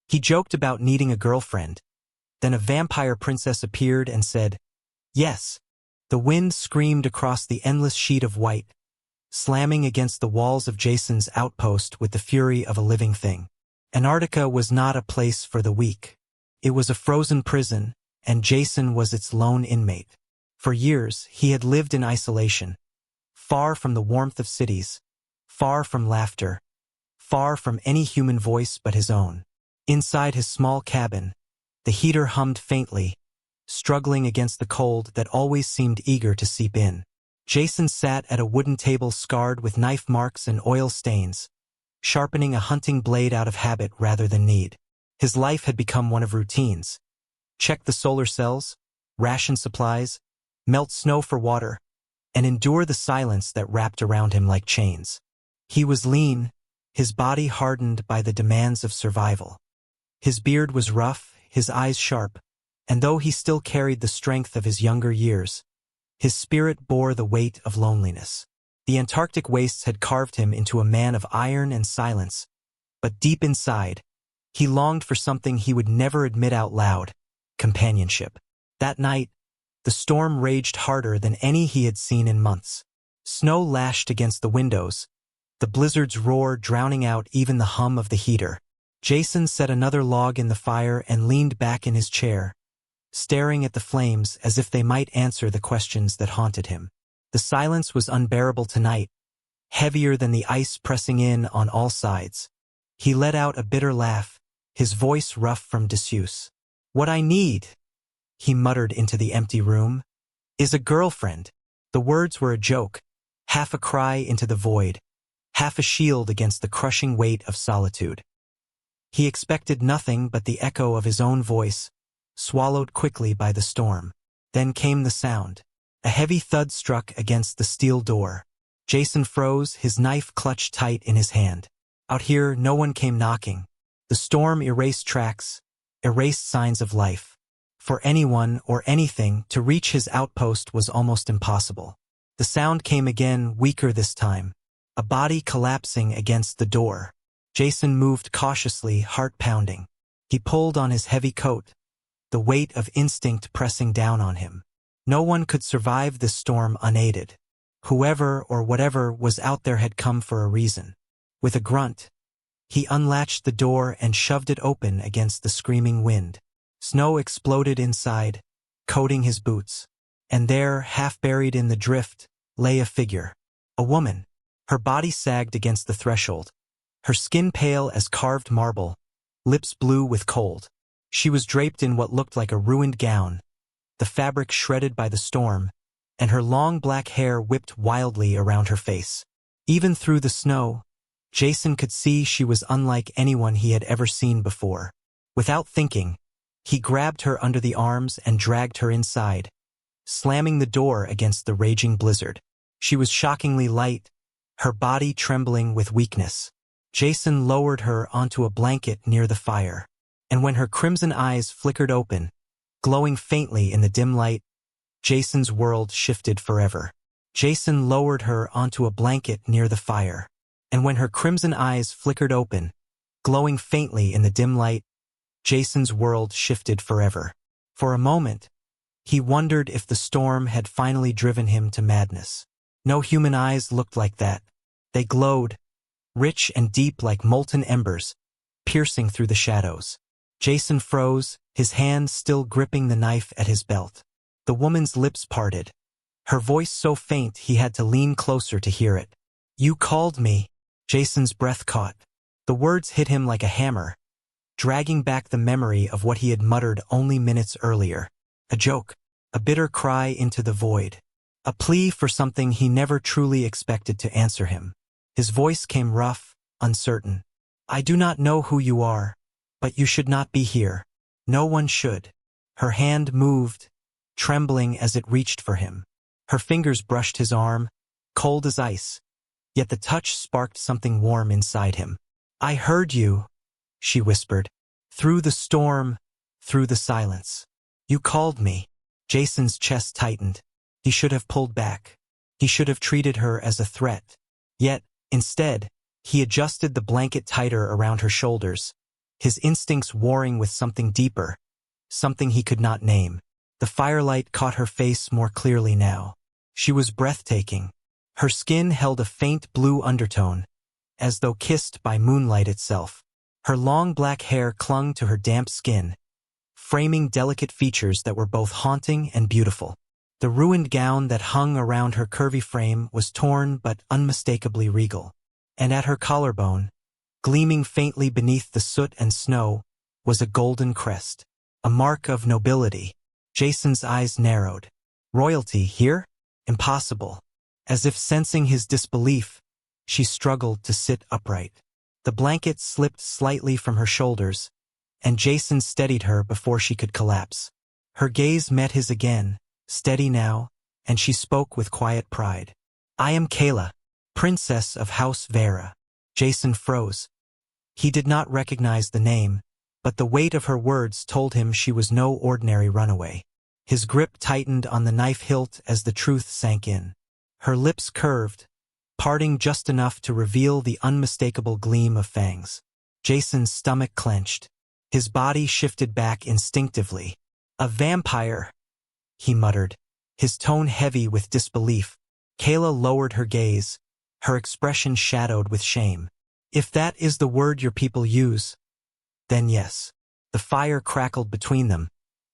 He joked about needing a girlfriend. Then a vampire princess appeared and said, "Yes." The wind screamed across the endless sheet of white, slamming against the walls of Jason's outpost with the fury of a living thing. Antarctica was not a place for the weak. It was a frozen prison, and Jason was its lone inmate. For years, he had lived in isolation, far from the warmth of cities, far from laughter, far from any human voice but his own. Inside his small cabin, the heater hummed faintly, struggling against the cold that always seemed eager to seep in. Jason sat at a wooden table scarred with knife marks and oil stains, sharpening a hunting blade out of habit rather than need. His life had become one of routines. Check the solar cells, ration supplies, melt snow for water, and endure the silence that wrapped around him like chains. He was lean, his body hardened by the demands of survival. His beard was rough, his eyes sharp, and though he still carried the strength of his younger years, his spirit bore the weight of loneliness. The Antarctic wastes had carved him into a man of iron and silence, but deep inside, he longed for something he would never admit out loud: companionship. That night, the storm raged harder than any he had seen in months. Snow lashed against the windows, the blizzard's roar drowning out even the hum of the heater. Jason set another log in the fire and leaned back in his chair, staring at the flames as if they might answer the questions that haunted him. The silence was unbearable tonight, heavier than the ice pressing in on all sides. He let out a bitter laugh, his voice rough from disuse. "What I need," he muttered into the empty room, "is a girlfriend." The words were a joke, half a cry into the void, half a shield against the crushing weight of solitude. He expected nothing but the echo of his own voice, swallowed quickly by the storm. Then came the sound. A heavy thud struck against the steel door. Jason froze, his knife clutched tight in his hand. Out here, no one came knocking. The storm erased tracks, erased signs of life. For anyone or anything to reach his outpost was almost impossible. The sound came again, weaker this time, a body collapsing against the door. Jason moved cautiously, heart pounding. He pulled on his heavy coat, the weight of instinct pressing down on him. No one could survive this storm unaided. Whoever or whatever was out there had come for a reason. With a grunt, he unlatched the door and shoved it open against the screaming wind. Snow exploded inside, coating his boots. And there, half buried in the drift, lay a figure. A woman. Her body sagged against the threshold, her skin pale as carved marble, lips blue with cold. She was draped in what looked like a ruined gown, the fabric shredded by the storm, and her long black hair whipped wildly around her face. Even through the snow, Jason could see she was unlike anyone he had ever seen before. Without thinking, he grabbed her under the arms and dragged her inside, slamming the door against the raging blizzard. She was shockingly light, her body trembling with weakness. Jason lowered her onto a blanket near the fire, and when her crimson eyes flickered open, glowing faintly in the dim light, Jason's world shifted forever. Jason lowered her onto a blanket near the fire, and when her crimson eyes flickered open, glowing faintly in the dim light, Jason's world shifted forever. For a moment, he wondered if the storm had finally driven him to madness. No human eyes looked like that. They glowed, rich and deep like molten embers, piercing through the shadows. Jason froze, his hand still gripping the knife at his belt. The woman's lips parted, her voice so faint he had to lean closer to hear it. "You called me." Jason's breath caught. The words hit him like a hammer, dragging back the memory of what he had muttered only minutes earlier. A joke, a bitter cry into the void, a plea for something he never truly expected to answer him. His voice came rough, uncertain. "I do not know who you are, but you should not be here. No one should." Her hand moved, trembling as it reached for him. Her fingers brushed his arm, cold as ice, yet the touch sparked something warm inside him. "I heard you," she whispered. "Through the storm, through the silence. You called me." Jason's chest tightened. He should have pulled back. He should have treated her as a threat. Yet, instead, he adjusted the blanket tighter around her shoulders, his instincts warring with something deeper, something he could not name. The firelight caught her face more clearly now. She was breathtaking. Her skin held a faint blue undertone, as though kissed by moonlight itself. Her long black hair clung to her damp skin, framing delicate features that were both haunting and beautiful. The ruined gown that hung around her curvy frame was torn but unmistakably regal. And at her collarbone, gleaming faintly beneath the soot and snow, was a golden crest, a mark of nobility. Jason's eyes narrowed. Royalty here? Impossible. As if sensing his disbelief, she struggled to sit upright. The blanket slipped slightly from her shoulders, and Jason steadied her before she could collapse. Her gaze met his again, steady now, and she spoke with quiet pride. I am Kayla, Princess of House Vera. Jason froze. He did not recognize the name, but the weight of her words told him she was no ordinary runaway. His grip tightened on the knife hilt as the truth sank in. Her lips curved, parting just enough to reveal the unmistakable gleam of fangs. Jason's stomach clenched. His body shifted back instinctively. A vampire, he muttered, his tone heavy with disbelief. Kayla lowered her gaze, her expression shadowed with shame. If that is the word your people use, then yes. The fire crackled between them,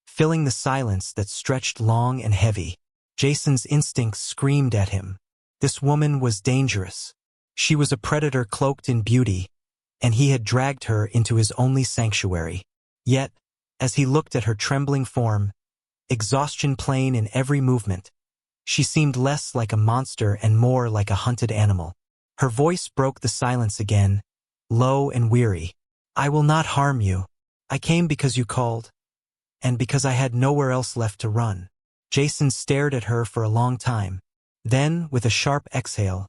filling the silence that stretched long and heavy. Jason's instincts screamed at him. This woman was dangerous. She was a predator cloaked in beauty, and he had dragged her into his only sanctuary. Yet, as he looked at her trembling form, exhaustion plain in every movement, she seemed less like a monster and more like a hunted animal. Her voice broke the silence again, low and weary. I will not harm you. I came because you called, and because I had nowhere else left to run. Jason stared at her for a long time. Then, with a sharp exhale,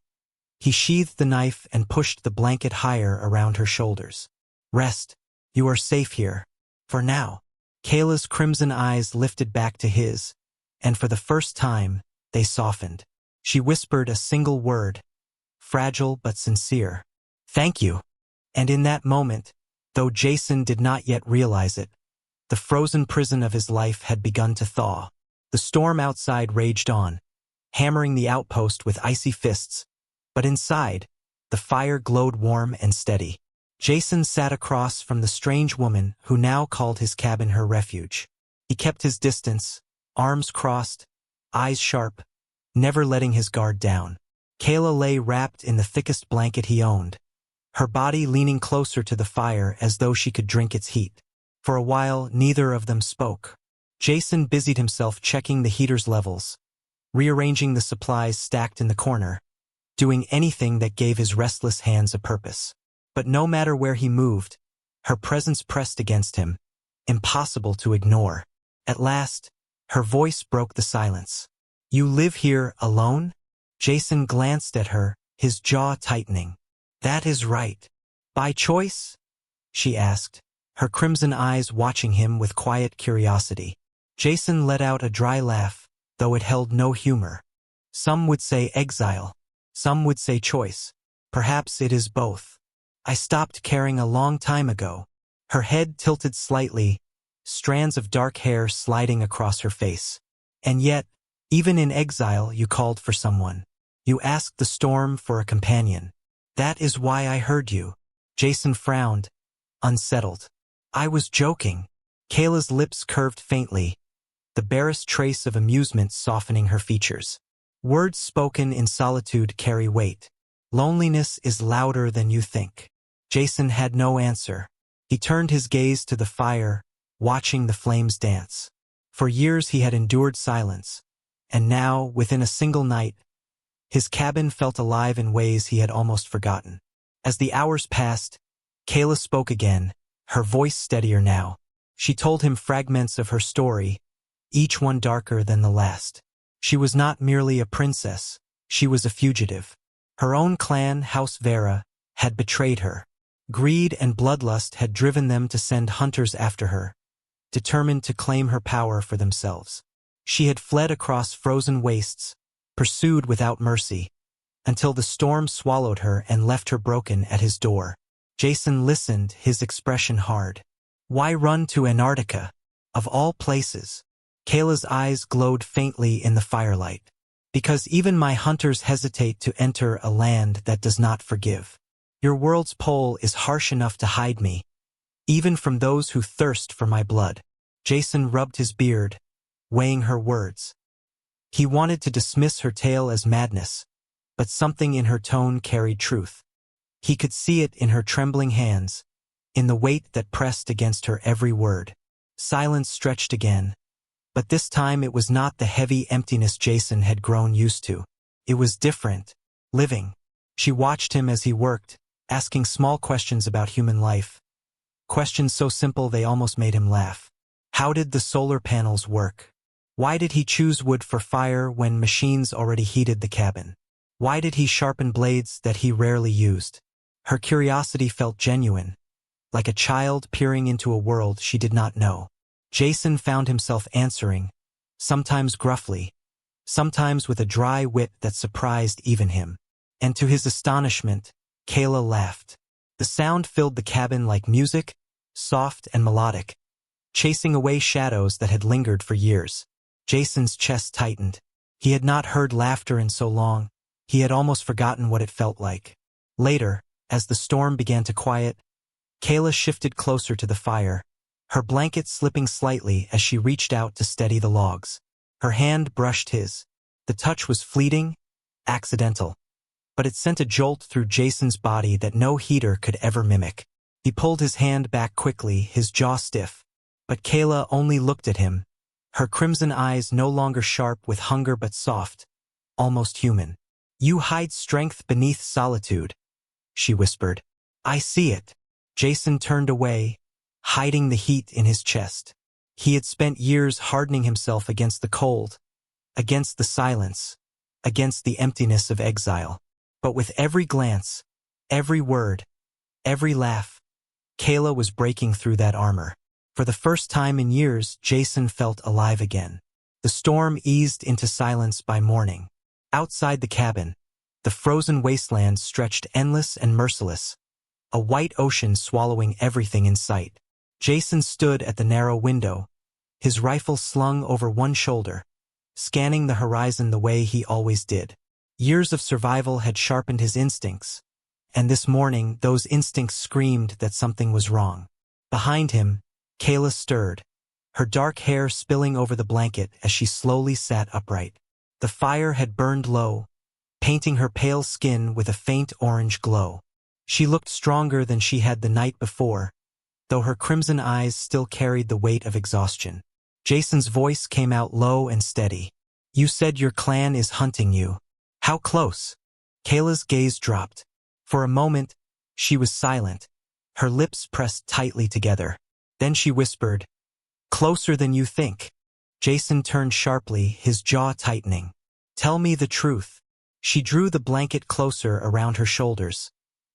he sheathed the knife and pushed the blanket higher around her shoulders. Rest. You are safe here. For now. Kayla's crimson eyes lifted back to his, and for the first time, they softened. She whispered a single word, fragile but sincere. Thank you. And in that moment, though Jason did not yet realize it, the frozen prison of his life had begun to thaw. The storm outside raged on, hammering the outpost with icy fists, but inside, the fire glowed warm and steady. Jason sat across from the strange woman who now called his cabin her refuge. He kept his distance, arms crossed, eyes sharp, never letting his guard down. Kayla lay wrapped in the thickest blanket he owned, her body leaning closer to the fire as though she could drink its heat. For a while, neither of them spoke. Jason busied himself checking the heater's levels, rearranging the supplies stacked in the corner, doing anything that gave his restless hands a purpose. But no matter where he moved, her presence pressed against him, impossible to ignore. At last, her voice broke the silence. You live here alone? Jason glanced at her, his jaw tightening. That is right. By choice? She asked, her crimson eyes watching him with quiet curiosity. Jason let out a dry laugh, though it held no humor. Some would say exile. Some would say choice. Perhaps it is both. I stopped caring a long time ago. Her head tilted slightly, strands of dark hair sliding across her face. And yet, even in exile you called for someone. You asked the storm for a companion. That is why I heard you. Jason frowned, unsettled. I was joking. Kayla's lips curved faintly, the barest trace of amusement softening her features. Words spoken in solitude carry weight. Loneliness is louder than you think. Jason had no answer. He turned his gaze to the fire, watching the flames dance. For years he had endured silence, and now, within a single night, his cabin felt alive in ways he had almost forgotten. As the hours passed, Kayla spoke again, her voice steadier now. She told him fragments of her story, each one darker than the last. She was not merely a princess, she was a fugitive. Her own clan, House Vera, had betrayed her. Greed and bloodlust had driven them to send hunters after her, determined to claim her power for themselves. She had fled across frozen wastes, pursued without mercy, until the storm swallowed her and left her broken at his door. Jason listened, his expression hard. Why run to Antarctica? Of all places. Kayla's eyes glowed faintly in the firelight. Because even my hunters hesitate to enter a land that does not forgive. Your world's pole is harsh enough to hide me, even from those who thirst for my blood. Jason rubbed his beard, weighing her words. He wanted to dismiss her tale as madness, but something in her tone carried truth. He could see it in her trembling hands, in the weight that pressed against her every word. Silence stretched again, but this time it was not the heavy emptiness Jason had grown used to. It was different, living. She watched him as he worked, asking small questions about human life. Questions so simple they almost made him laugh. How did the solar panels work? Why did he choose wood for fire when machines already heated the cabin? Why did he sharpen blades that he rarely used? Her curiosity felt genuine, like a child peering into a world she did not know. Jason found himself answering, sometimes gruffly, sometimes with a dry wit that surprised even him. And to his astonishment, Kayla laughed. The sound filled the cabin like music, soft and melodic, chasing away shadows that had lingered for years. Jason's chest tightened. He had not heard laughter in so long. He had almost forgotten what it felt like. Later, as the storm began to quiet, Kayla shifted closer to the fire, her blanket slipping slightly as she reached out to steady the logs. Her hand brushed his. The touch was fleeting, accidental, but it sent a jolt through Jason's body that no heater could ever mimic. He pulled his hand back quickly, his jaw stiff, but Kayla only looked at him, her crimson eyes no longer sharp with hunger but soft, almost human. You hide strength beneath solitude, she whispered. I see it. Jason turned away, hiding the heat in his chest. He had spent years hardening himself against the cold, against the silence, against the emptiness of exile. But with every glance, every word, every laugh, Kayla was breaking through that armor. For the first time in years, Jason felt alive again. The storm eased into silence by morning. Outside the cabin, the frozen wasteland stretched endless and merciless, a white ocean swallowing everything in sight. Jason stood at the narrow window, his rifle slung over one shoulder, scanning the horizon the way he always did. Years of survival had sharpened his instincts, and this morning those instincts screamed that something was wrong. Behind him, Kayla stirred, her dark hair spilling over the blanket as she slowly sat upright. The fire had burned low, painting her pale skin with a faint orange glow. She looked stronger than she had the night before, though her crimson eyes still carried the weight of exhaustion. Jason's voice came out low and steady. You said your clan is hunting you. How close? Kayla's gaze dropped. For a moment, she was silent, her lips pressed tightly together. Then she whispered, closer than you think. Jason turned sharply, his jaw tightening. Tell me the truth. She drew the blanket closer around her shoulders,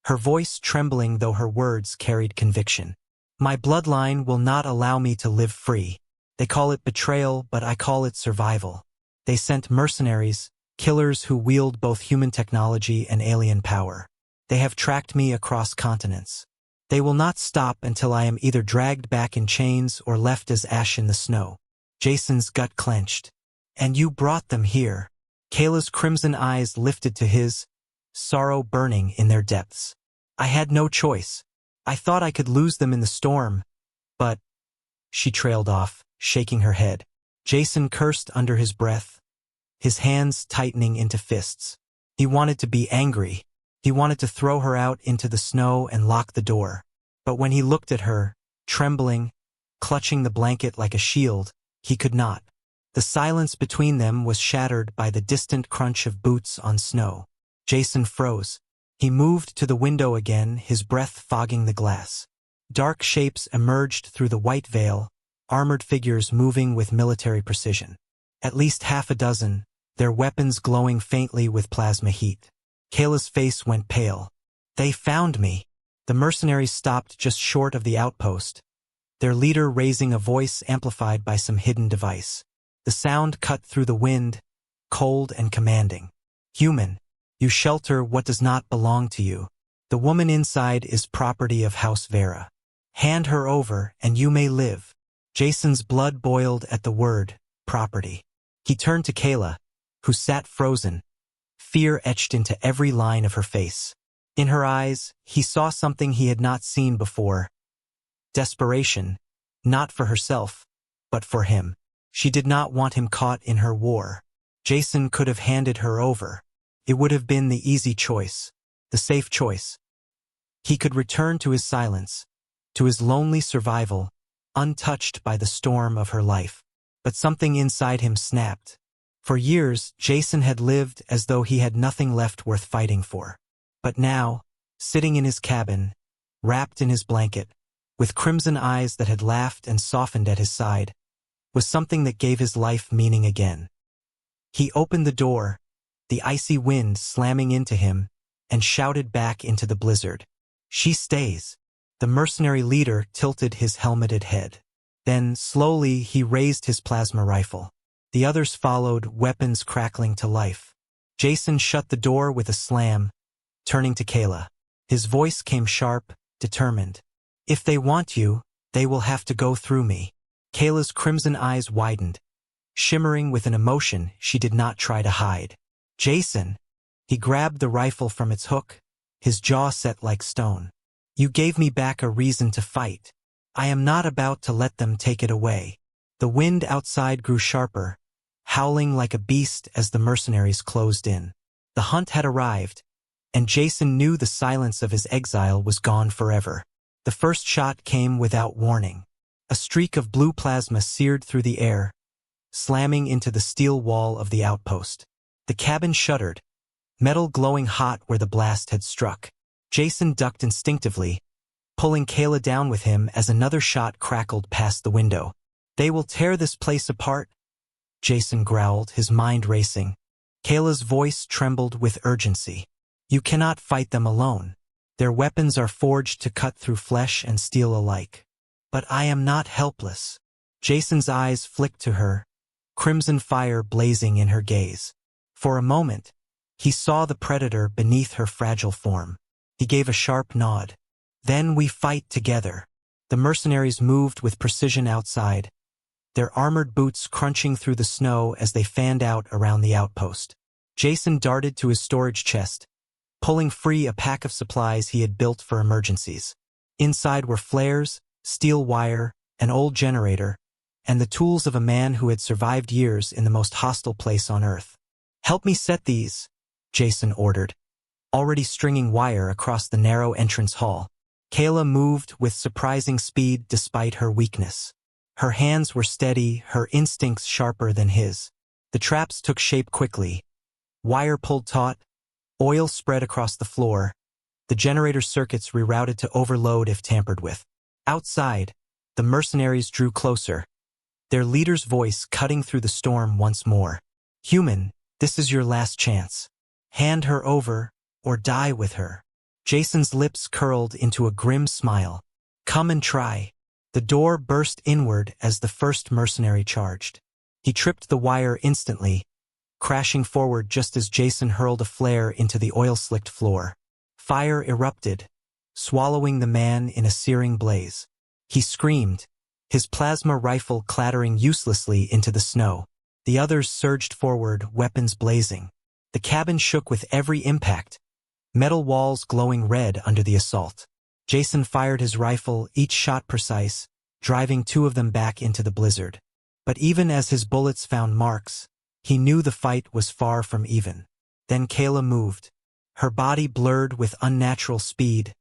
her voice trembling though her words carried conviction. My bloodline will not allow me to live free. They call it betrayal, but I call it survival. They sent mercenaries, killers who wield both human technology and alien power. They have tracked me across continents. They will not stop until I am either dragged back in chains or left as ash in the snow. Jason's gut clenched. And you brought them here. Kayla's crimson eyes lifted to his, sorrow burning in their depths. I had no choice. I thought I could lose them in the storm, but... She trailed off, shaking her head. Jason cursed under his breath, his hands tightening into fists. He wanted to be angry. He wanted to throw her out into the snow and lock the door. But when he looked at her, trembling, clutching the blanket like a shield, he could not. The silence between them was shattered by the distant crunch of boots on snow. Jason froze. He moved to the window again, his breath fogging the glass. Dark shapes emerged through the white veil, armored figures moving with military precision. At least half a dozen, their weapons glowing faintly with plasma heat. Kayla's face went pale. They found me. The mercenaries stopped just short of the outpost, their leader raising a voice amplified by some hidden device. The sound cut through the wind, cold and commanding. Human, you shelter what does not belong to you. The woman inside is property of House Vera. Hand her over and you may live. Jason's blood boiled at the word, property. He turned to Kayla, who sat frozen, fear etched into every line of her face. In her eyes, he saw something he had not seen before. Desperation, not for herself, but for him. She did not want him caught in her war. Jason could have handed her over. It would have been the easy choice, the safe choice. He could return to his silence, to his lonely survival, untouched by the storm of her life. But something inside him snapped. For years, Jason had lived as though he had nothing left worth fighting for. But now, sitting in his cabin, wrapped in his blanket, with crimson eyes that had laughed and softened at his side, was something that gave his life meaning again. He opened the door, the icy wind slamming into him, and shouted back into the blizzard. "She stays." The mercenary leader tilted his helmeted head. Then, slowly, he raised his plasma rifle. The others followed, weapons crackling to life. Jason shut the door with a slam, turning to Kayla. His voice came sharp, determined. "If they want you, they will have to go through me." Kayla's crimson eyes widened, shimmering with an emotion she did not try to hide. "Jason!" He grabbed the rifle from its hook, his jaw set like stone. "You gave me back a reason to fight. I am not about to let them take it away." The wind outside grew sharper, howling like a beast as the mercenaries closed in. The hunt had arrived, and Jason knew the silence of his exile was gone forever. The first shot came without warning. A streak of blue plasma seared through the air, slamming into the steel wall of the outpost. The cabin shuddered, metal glowing hot where the blast had struck. Jason ducked instinctively, pulling Kayla down with him as another shot crackled past the window. "They will tear this place apart," Jason growled, his mind racing. Kayla's voice trembled with urgency. "You cannot fight them alone. Their weapons are forged to cut through flesh and steel alike." "But I am not helpless." Jason's eyes flicked to her, crimson fire blazing in her gaze. For a moment, he saw the predator beneath her fragile form. He gave a sharp nod. "Then we fight together." The mercenaries moved with precision outside, their armored boots crunching through the snow as they fanned out around the outpost. Jason darted to his storage chest, pulling free a pack of supplies he had built for emergencies. Inside were flares, steel wire, an old generator, and the tools of a man who had survived years in the most hostile place on Earth. "Help me set these," Jason ordered, already stringing wire across the narrow entrance hall. Kayla moved with surprising speed despite her weakness. Her hands were steady, her instincts sharper than his. The traps took shape quickly. Wire pulled taut, oil spread across the floor, the generator circuits rerouted to overload if tampered with. Outside, the mercenaries drew closer, their leader's voice cutting through the storm once more. "Human, this is your last chance. Hand her over, or die with her." Jason's lips curled into a grim smile. "Come and try." The door burst inward as the first mercenary charged. He tripped the wire instantly, crashing forward just as Jason hurled a flare into the oil-slicked floor. Fire erupted, swallowing the man in a searing blaze. He screamed, his plasma rifle clattering uselessly into the snow. The others surged forward, weapons blazing. The cabin shook with every impact, metal walls glowing red under the assault. Jason fired his rifle, each shot precise, driving two of them back into the blizzard. But even as his bullets found marks, he knew the fight was far from even. Then Kayla moved, her body blurred with unnatural speed,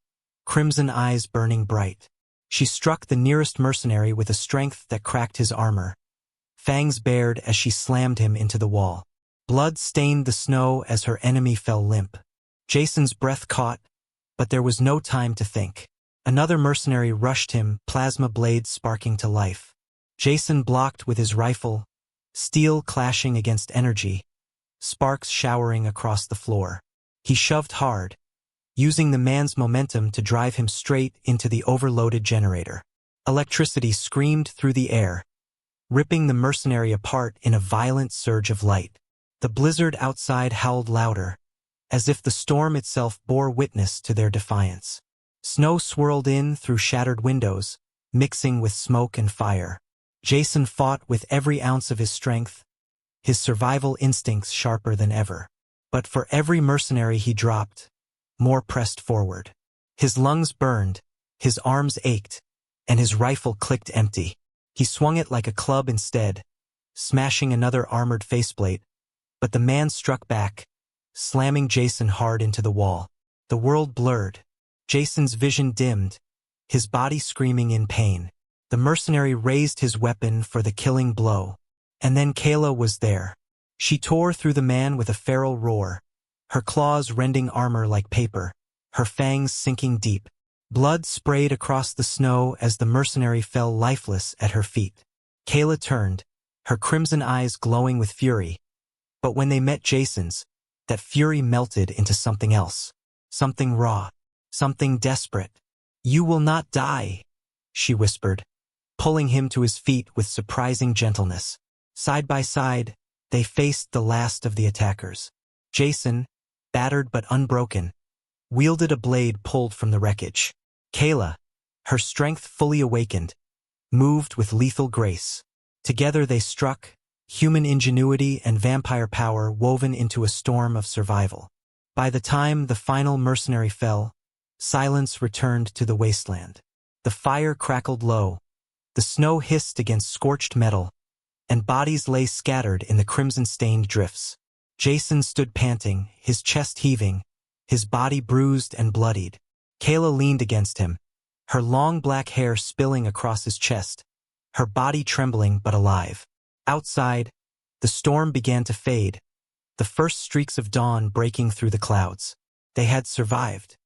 crimson eyes burning bright. She struck the nearest mercenary with a strength that cracked his armor, fangs bared as she slammed him into the wall. Blood stained the snow as her enemy fell limp. Jason's breath caught, but there was no time to think. Another mercenary rushed him, plasma blades sparking to life. Jason blocked with his rifle, steel clashing against energy, sparks showering across the floor. He shoved hard, using the man's momentum to drive him straight into the overloaded generator. Electricity screamed through the air, ripping the mercenary apart in a violent surge of light. The blizzard outside howled louder, as if the storm itself bore witness to their defiance. Snow swirled in through shattered windows, mixing with smoke and fire. Jason fought with every ounce of his strength, his survival instincts sharper than ever. But for every mercenary he dropped, more pressed forward. His lungs burned, his arms ached, and his rifle clicked empty. He swung it like a club instead, smashing another armored faceplate, but the man struck back, slamming Jason hard into the wall. The world blurred. Jason's vision dimmed, his body screaming in pain. The mercenary raised his weapon for the killing blow. And then Kayla was there. She tore through the man with a feral roar, her claws rending armor like paper, her fangs sinking deep. Blood sprayed across the snow as the mercenary fell lifeless at her feet. Kayla turned, her crimson eyes glowing with fury. But when they met Jason's, that fury melted into something else. Something raw. Something desperate. "You will not die," she whispered, pulling him to his feet with surprising gentleness. Side by side, they faced the last of the attackers. Jason, battered but unbroken, wielded a blade pulled from the wreckage. Kayla, her strength fully awakened, moved with lethal grace. Together they struck, human ingenuity and vampire power woven into a storm of survival. By the time the final mercenary fell, silence returned to the wasteland. The fire crackled low, the snow hissed against scorched metal, and bodies lay scattered in the crimson-stained drifts. Jason stood panting, his chest heaving, his body bruised and bloodied. Kayla leaned against him, her long black hair spilling across his chest, her body trembling but alive. Outside, the storm began to fade, the first streaks of dawn breaking through the clouds. They had survived.